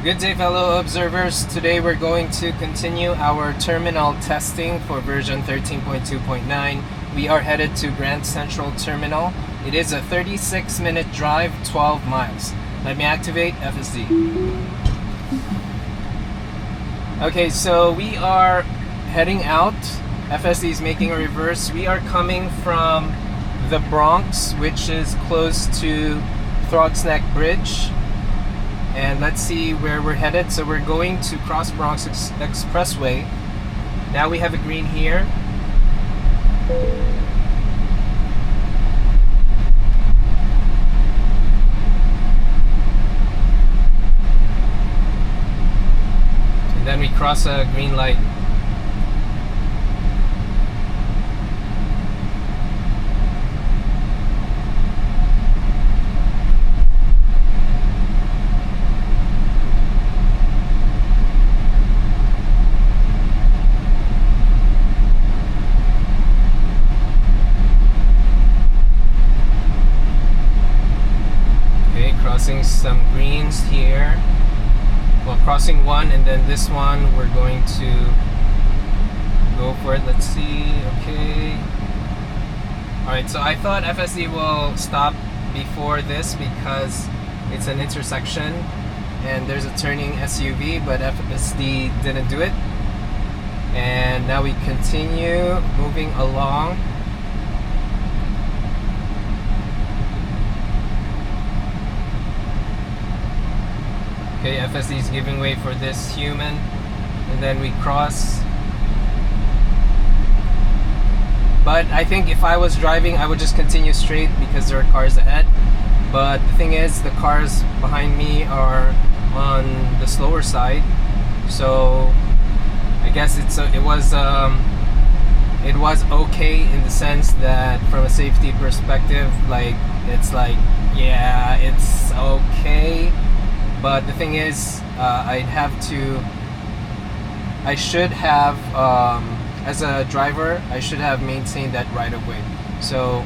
Good day, fellow observers. Today we're going to continue our terminal testing for version 13.2.9. We are headed to Grand Central Terminal. It is a 36-minute drive, 12 miles. Let me activate FSD. Okay, so we are heading out. FSD is making a reverse. We are coming from the Bronx, which is close to Throgs Neck Bridge. And let's see where we're headed. So we're going to cross Bronx Expressway. Now we have a green here. And then we cross a green light. Crossing some greens here. Well, crossing one, and then this one we're going to go for it. Let's see. Okay. Alright, so I thought FSD will stop before this because it's an intersection and there's a turning SUV, but FSD didn't do it. And now we continue moving along. Okay, FSD is giving way for this human, and then we cross. But I think if I was driving, I would just continue straight because there are cars ahead. But the thing is, the cars behind me are on the slower side, so I guess it was okay in the sense that from a safety perspective, it's okay. But the thing is, I should have, as a driver, I should have maintained that right of way. So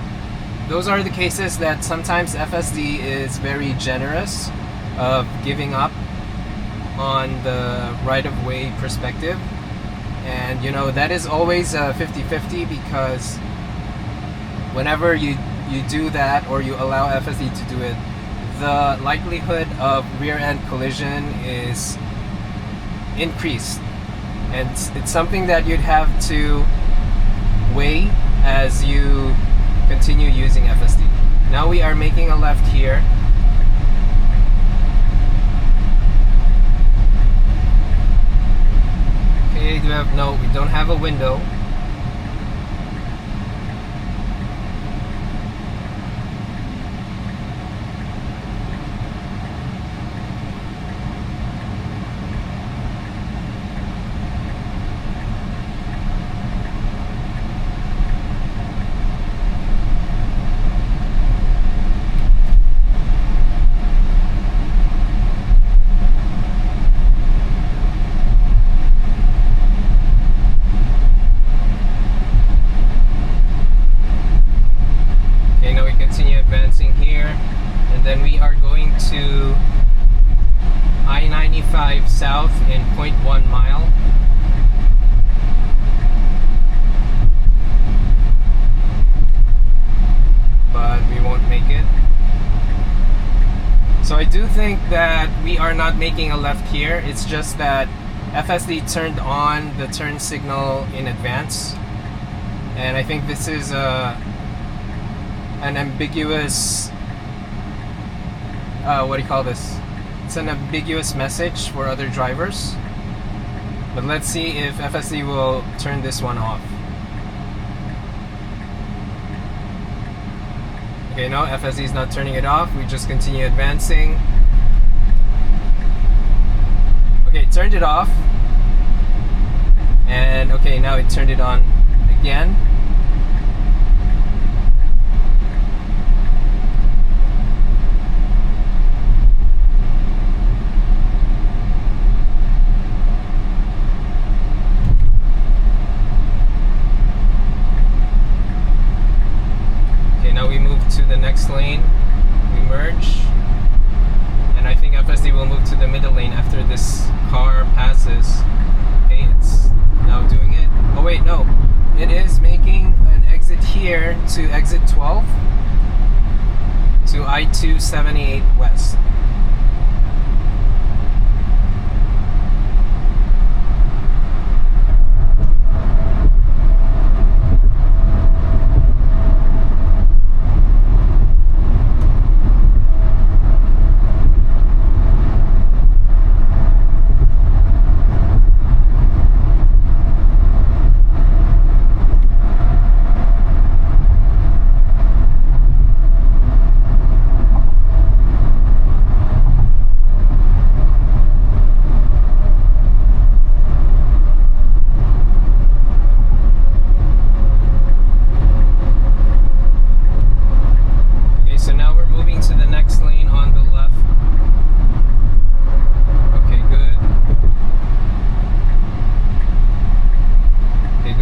those are the cases that sometimes FSD is very generous of giving up on the right of way perspective. And you know, that is always a 50-50 because whenever you do that or you allow FSD to do it, the likelihood of rear-end collision is increased, and it's something that you'd have to weigh as you continue using FSD. Now we are making a left here. Okay, we don't have a window. Then we are going to I-95 South in 0.1 mile. But we won't make it. So I do think that we are not making a left here. It's just that FSD turned on the turn signal in advance. And I think this is an ambiguous it's an ambiguous message for other drivers. But let's see if FSD will turn this one off. Okay, no, FSD is not turning it off. We just continue advancing. Okay, it turned it off. And okay, now it turned it on again. lane, we merge, and I think FSD will move to the middle lane after this car passes. Okay, it's now doing it. Oh wait, no. It is making an exit here to exit 12 to I-278 West.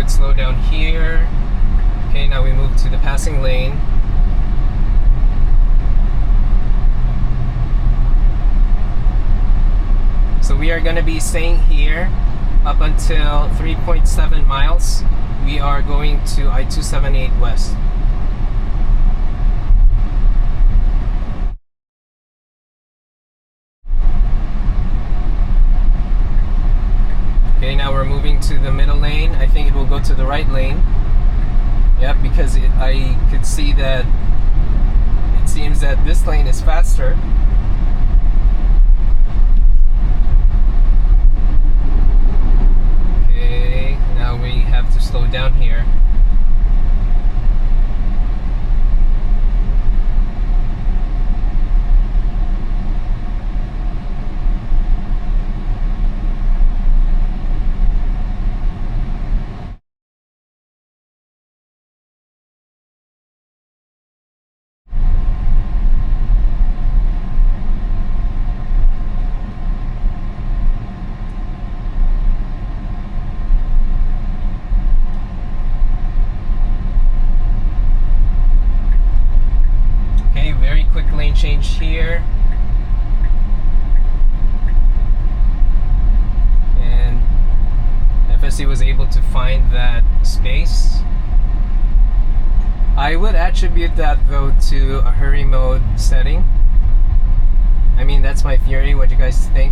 Slowdown here. Okay, now we move to the passing lane. So we are going to be staying here up until 3.7 miles. We are going to I-278 West. Okay, now we're moving to the middle lane. I think it will go to the right lane. Yep, because I could see that it seems that this lane is faster. Okay, now we have to slow down here. Lane change here, and FSD was able to find that space. I would attribute that though to a hurry mode setting. I mean, that's my theory. What do you guys think?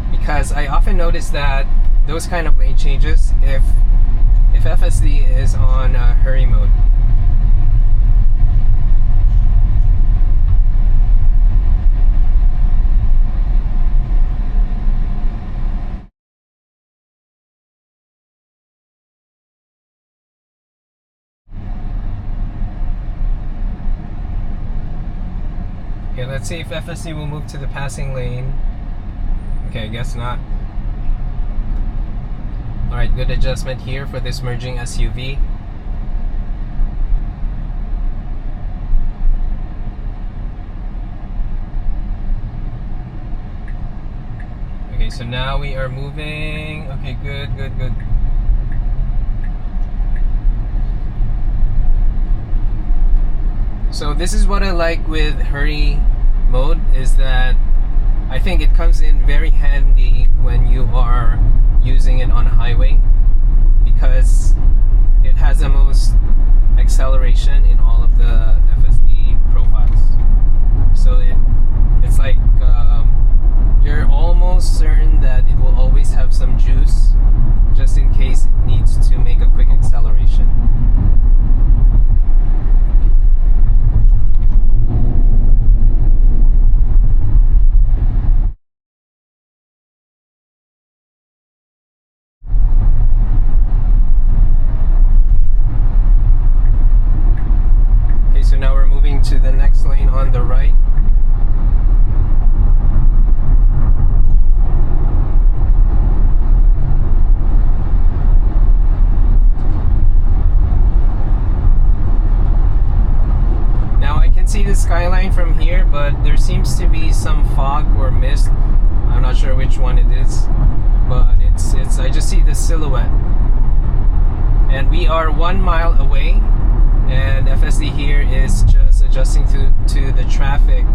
Because I often notice that those kind of lane changes, if FSD is on hurry mode, okay, let's see if FSD will move to the passing lane. Okay, I guess not. Alright, good adjustment here for this merging SUV. Okay, so now we are moving. Okay, good. So this is what I like with hurry mode, is that I think it comes in very handy when you are using it on a highway, because it has the most acceleration in all of the FSD profiles. So it's like you're almost certain that it will always have some juice just in case it needs to make a quick acceleration. So now we're moving to the next lane on the right. Now I can see the skyline from here, but there seems to be some fog or mist. I'm not sure which one it is, but it's I just see the silhouette. And we are 1 mile away. And FSD here is just adjusting to the traffic.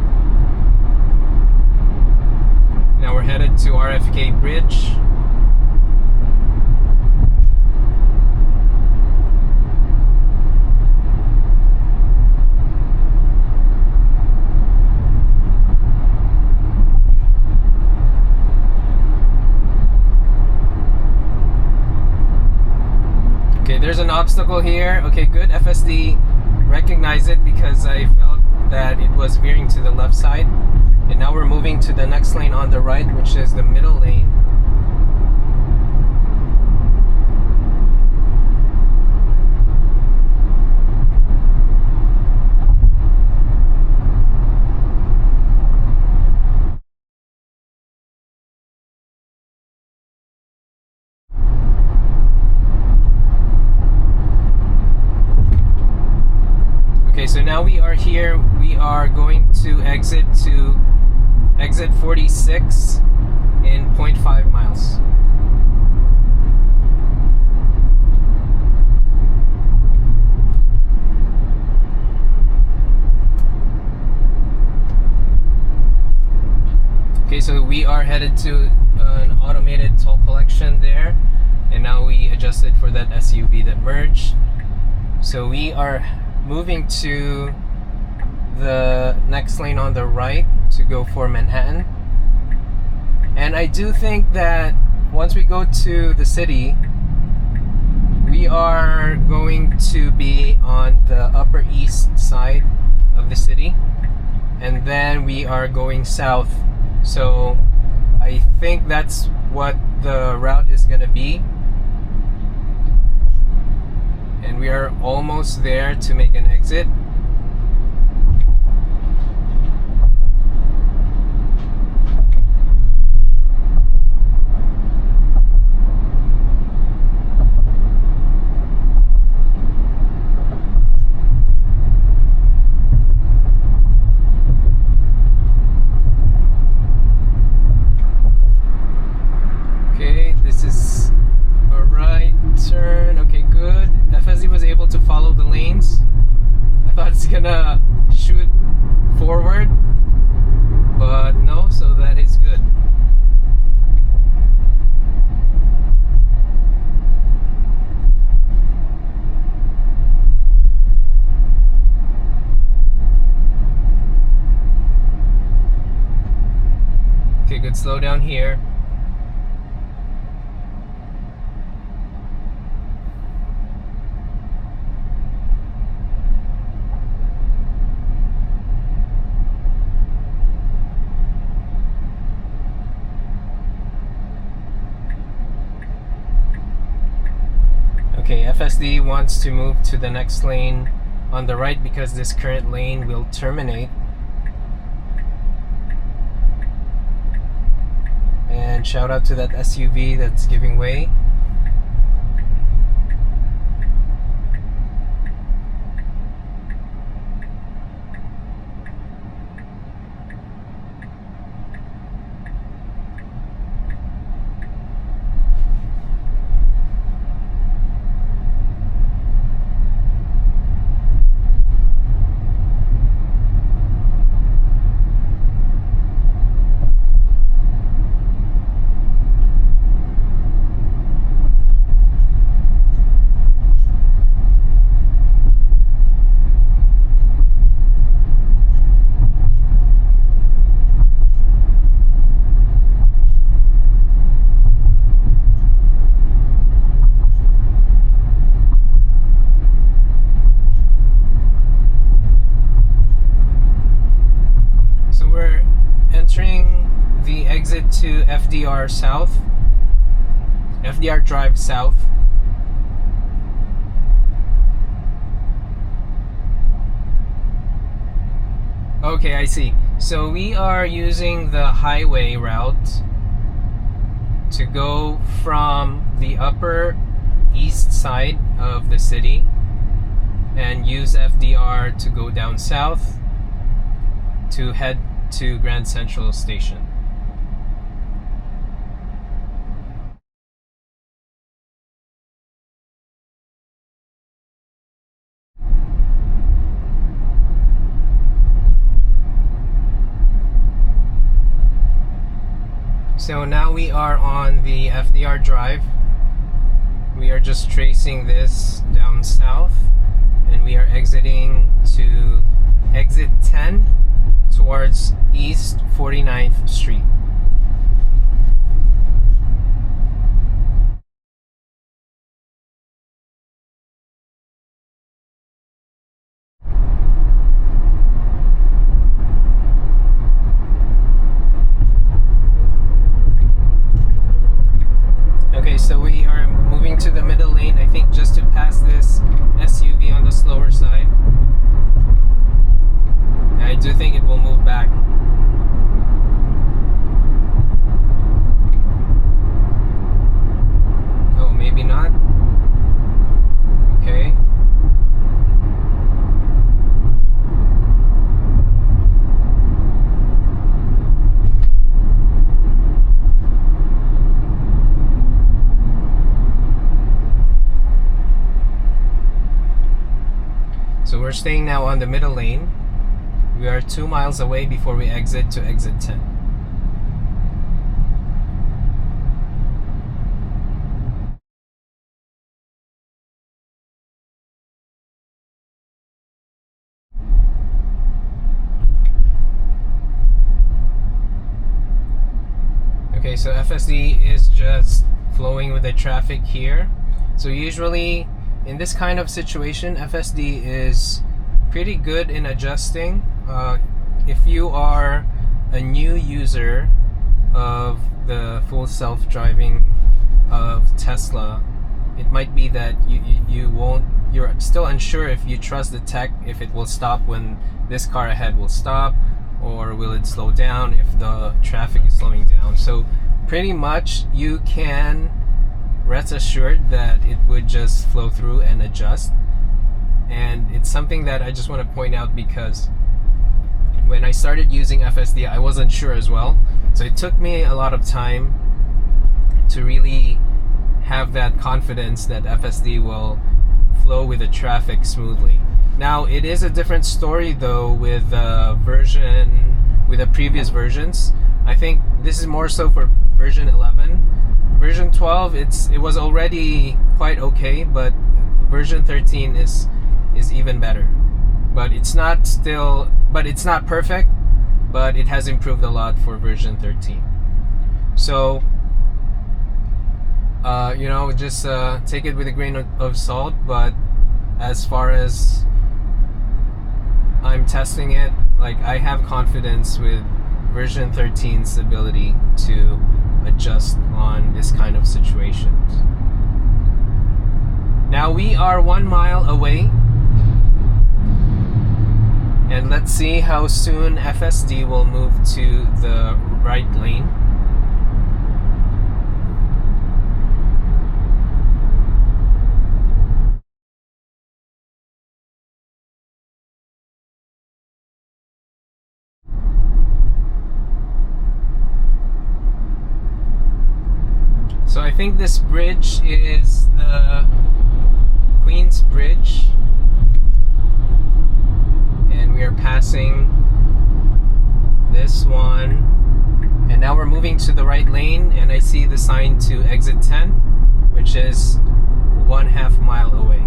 Now we're headed to RFK Bridge. Okay, there's an obstacle here. Okay, good. FSD recognized it because I felt that it was veering to the left side. And now we're moving to the next lane on the right, which is the middle lane. Okay, so now we are here. We are going to exit 46 in 0.5 miles. Okay, so we are headed to an automated toll collection there, and now we adjusted for that SUV that merged. So we are moving to the next lane on the right to go for Manhattan. And I do think that once we go to the city, we are going to be on the upper east side of the city, and then we are going south. So I think that's what the route is going to be. And we are almost there to make an exit. Okay, this is a right turn. Okay, good. FSD was able to follow the lanes. I thought it's gonna shoot forward, but no, so that is good. Okay, good slowdown here. Okay, FSD wants to move to the next lane on the right because this current lane will terminate. And shout out to that SUV that's giving way. Exit to FDR South, FDR Drive South. Okay, I see. So we are using the highway route to go from the upper east side of the city and use FDR to go down south to head to Grand Central Station. So now we are on the FDR Drive. We are just tracing this down south, and we are exiting to exit 10 towards East 49th Street. Okay, so we are moving to the middle lane, I think just to pass this SUV on the slower side. And I do think it will move back. Oh, maybe not. Okay. So we're staying now on the middle lane. We are 2 miles away before we exit to exit 10. Okay, so FSD is just flowing with the traffic here. So usually in this kind of situation, FSD is pretty good in adjusting. If you are a new user of the full self-driving of Tesla, it might be that you're still unsure if you trust the tech, if it will stop when this car ahead will stop, or will it slow down if the traffic is slowing down. So pretty much you can rest assured that it would just flow through and adjust. And it's something that I just want to point out, because when I started using FSD, I wasn't sure as well. So it took me a lot of time to really have that confidence that FSD will flow with the traffic smoothly. Now, it is a different story though with the previous versions. I think this is more so for version 11. Version 12, it was already quite okay, but version 13 is even better. But it's not perfect, but it has improved a lot for version 13. So just take it with a grain of salt. But as far as I'm testing it, like, I have confidence with version 13's ability to adjust on this kind of situations. Now we are 1 mile away, and let's see how soon FSD will move to the right lane. So I think this bridge is the Queens Bridge, and we are passing this one, and now we're moving to the right lane, and I see the sign to exit 10, which is 1/2 mile away.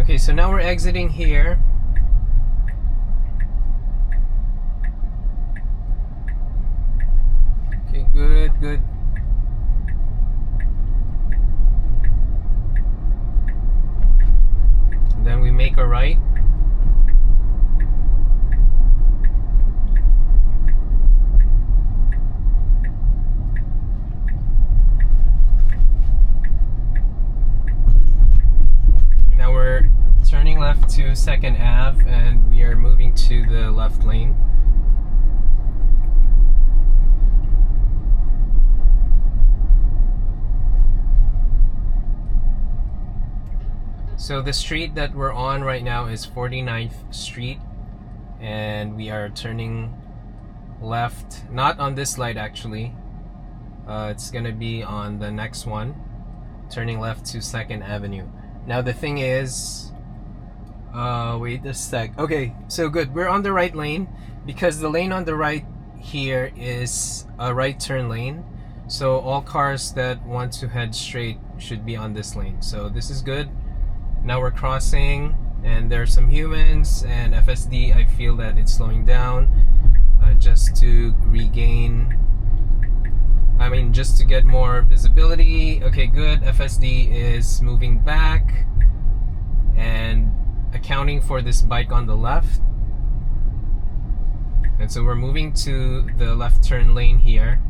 Okay, so now we're exiting here. Okay, good. And then we make a right. Now we're turning left to 2nd Ave, and we are moving to the left lane. So the street that we're on right now is 49th Street, and we are turning left, not on this light actually. It's gonna be on the next one, turning left to 2nd Avenue. Now the thing is, wait a sec. Okay, so good. We're on the right lane because the lane on the right here is a right turn lane. So all cars that want to head straight should be on this lane. So this is good. Now we're crossing and there's some humans, and FSD, I feel that it's slowing down just to regain, just to get more visibility. Okay, good. FSD is moving back and accounting for this bike on the left. And so we're moving to the left turn lane here.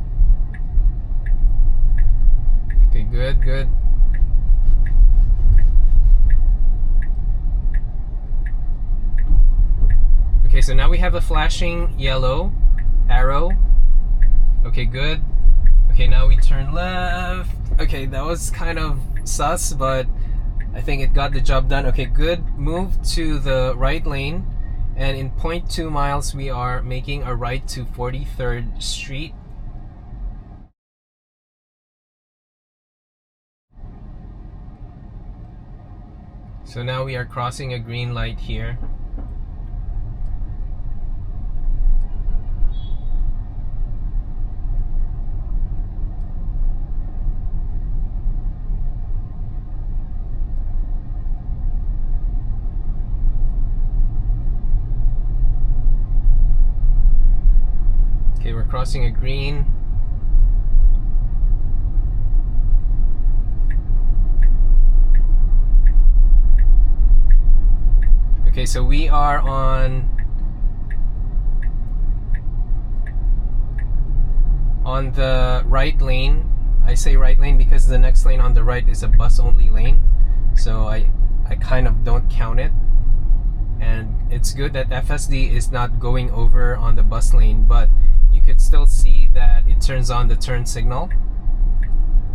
Okay, good, good. Okay, so now we have a flashing yellow arrow. Okay, good. Okay, now we turn left. Okay, that was kind of sus, but I think it got the job done. Okay, good. Move to the right lane, and in 0.2 miles we are making a right to 43rd Street. So now we are crossing a green light here. Okay, we're crossing a green. Okay, so we are on the right lane. I say right lane because the next lane on the right is a bus only lane. So I kind of don't count it. And it's good that FSD is not going over on the bus lane, but you could still see that it turns on the turn signal.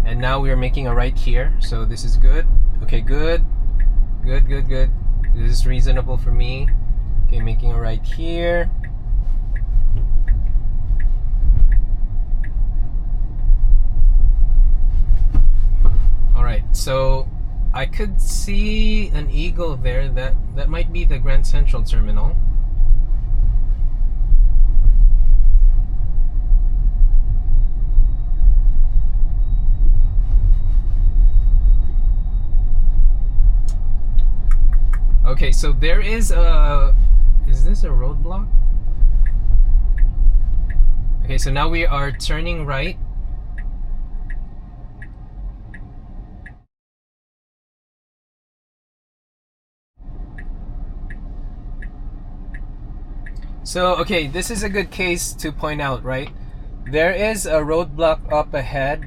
And now we are making a right here, so this is good. Okay, good. Good, good, good. This is reasonable for me. Okay, making a right here. Alright, so I could see an eagle there. That might be the Grand Central Terminal. Okay, so there is this a roadblock? Okay, so now we are turning right. So, okay, this is a good case to point out, right? There is a roadblock up ahead,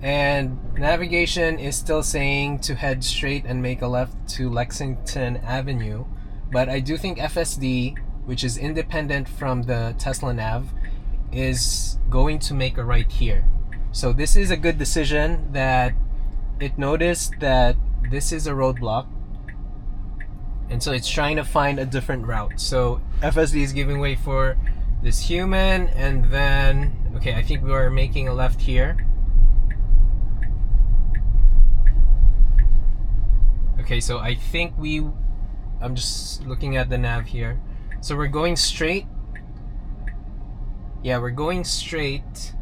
and navigation is still saying to head straight and make a left to Lexington Avenue. But I do think FSD, which is independent from the Tesla nav, is going to make a right here. So this is a good decision that it noticed that this is a roadblock, and so it's trying to find a different route. So FSD is giving way for this human, and then, okay, I think we are making a left here. Okay, so I think I'm just looking at the nav here. So we're going straight. Yeah, we're going straight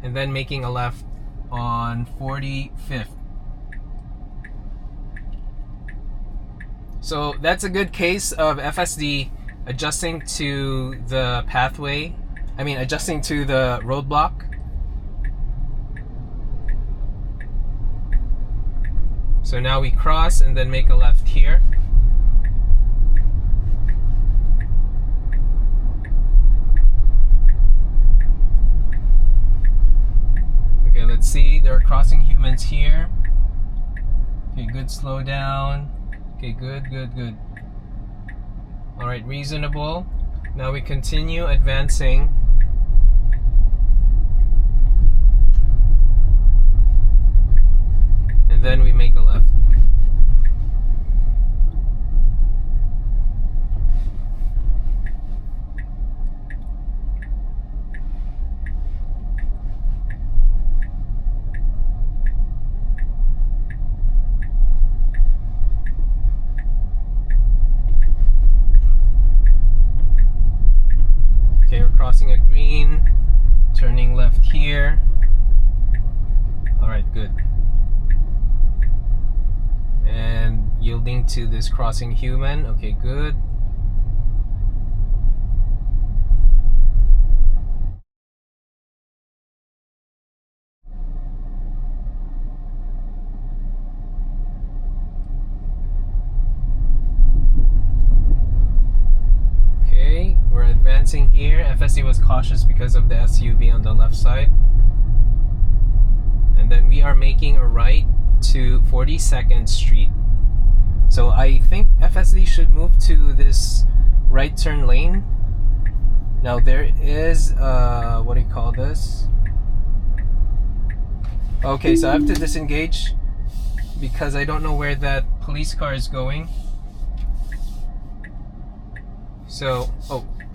and then making a left on 45th. So that's a good case of FSD adjusting to the pathway. Adjusting to the roadblock. So now we cross and then make a left here. Okay, let's see. There are crossing humans here. Okay, good. Slow down. Okay, good, good, good. Alright, reasonable. Now we continue advancing. And then we make a left. getting to this crossing human. Okay, good. Okay, we're advancing here. FSD was cautious because of the SUV on the left side. And then we are making a right to 42nd Street. So I think FSD should move to this right turn lane. Now there is, what do you call this? Okay, so I have to disengage because I don't know where that police car is going. So,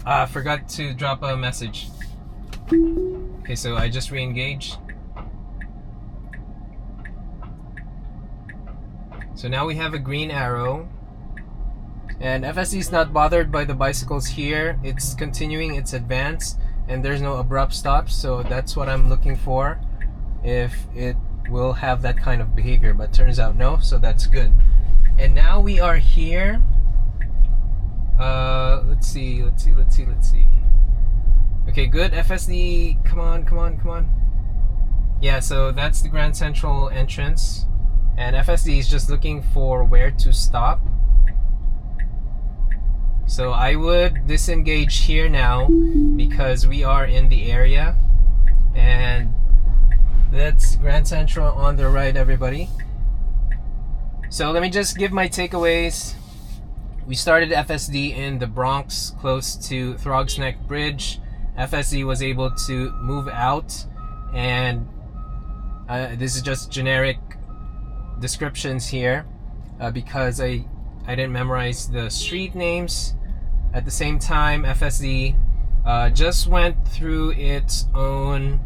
I forgot to drop a message. Okay, so I just re-engage. So now we have a green arrow. And FSD is not bothered by the bicycles here. It's continuing its advance and there's no abrupt stops. So that's what I'm looking for, if it will have that kind of behavior. But turns out no, so that's good. And now we are here. Let's see. Okay, good. FSD, come on. Yeah, so that's the Grand Central entrance. And FSD is just looking for where to stop. So I would disengage here now because we are in the area. And that's Grand Central on the right, everybody. So let me just give my takeaways. We started FSD in the Bronx, close to Throgs Neck Bridge. FSD was able to move out, and this is just generic descriptions here because I didn't memorize the street names. At the same time, FSD just went through its own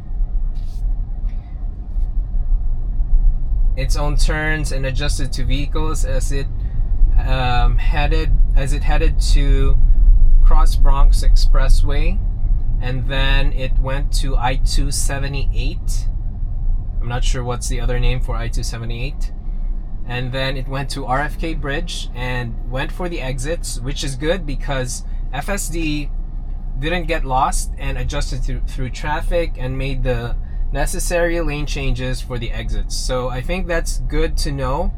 turns and adjusted to vehicles as it headed to cross Bronx Expressway, and then it went to I-278. I'm not sure what's the other name for I-278. And then it went to RFK Bridge and went for the exits, which is good because FSD didn't get lost and adjusted through traffic and made the necessary lane changes for the exits. So I think that's good to know,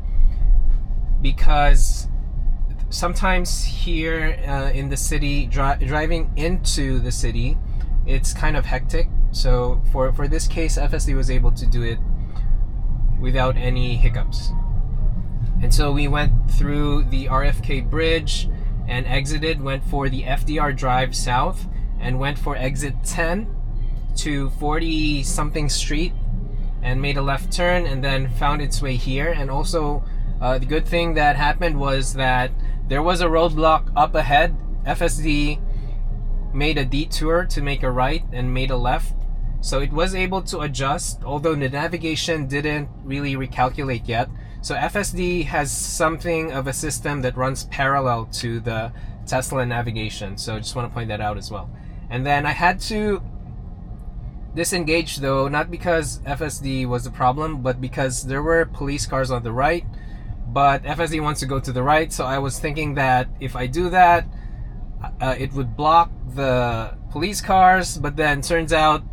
because sometimes here in the city, driving into the city, it's kind of hectic. So for this case, FSD was able to do it without any hiccups. And so we went through the RFK Bridge and exited, went for the FDR Dr South, and went for exit 10 to 40 something street and made a left turn, and then found its way here. And also the good thing that happened was that there was a roadblock up ahead. FSD made a detour to make a right and made a left, so it was able to adjust, although the navigation didn't really recalculate yet. So FSD has something of a system that runs parallel to the Tesla navigation, so I just want to point that out as well. And then I had to disengage though, not because FSD was the problem, but because there were police cars on the right, but FSD wants to go to the right. So I was thinking that if I do that, it would block the police cars, but then turns out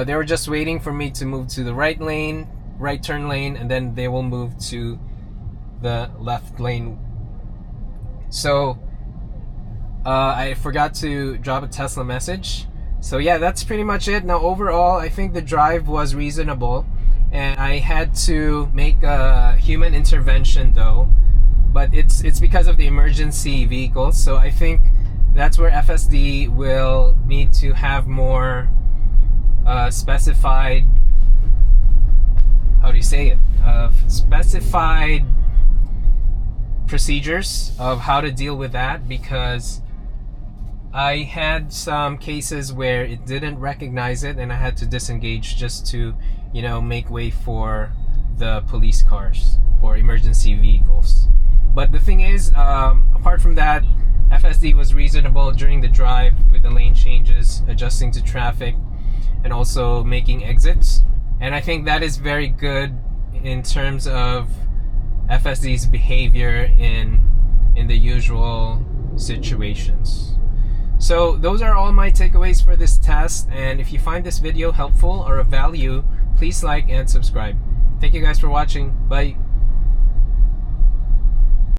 they were just waiting for me to move to the right turn lane, and then they will move to the left lane. So I forgot to drop a Tesla message. So yeah, that's pretty much it. Now overall, I think the drive was reasonable, and I had to make a human intervention though, but it's because of the emergency vehicles. So I think that's where FSD will need to have more specified, how do you say it, specified procedures of how to deal with that, because I had some cases where it didn't recognize it and I had to disengage just to, make way for the police cars or emergency vehicles. But the thing is, apart from that, FSD was reasonable during the drive with the lane changes, adjusting to traffic, and also making exits. And I think that is very good in terms of FSD's behavior in the usual situations. So those are all my takeaways for this test, and if you find this video helpful or of value, please like and subscribe. Thank you guys for watching. Bye.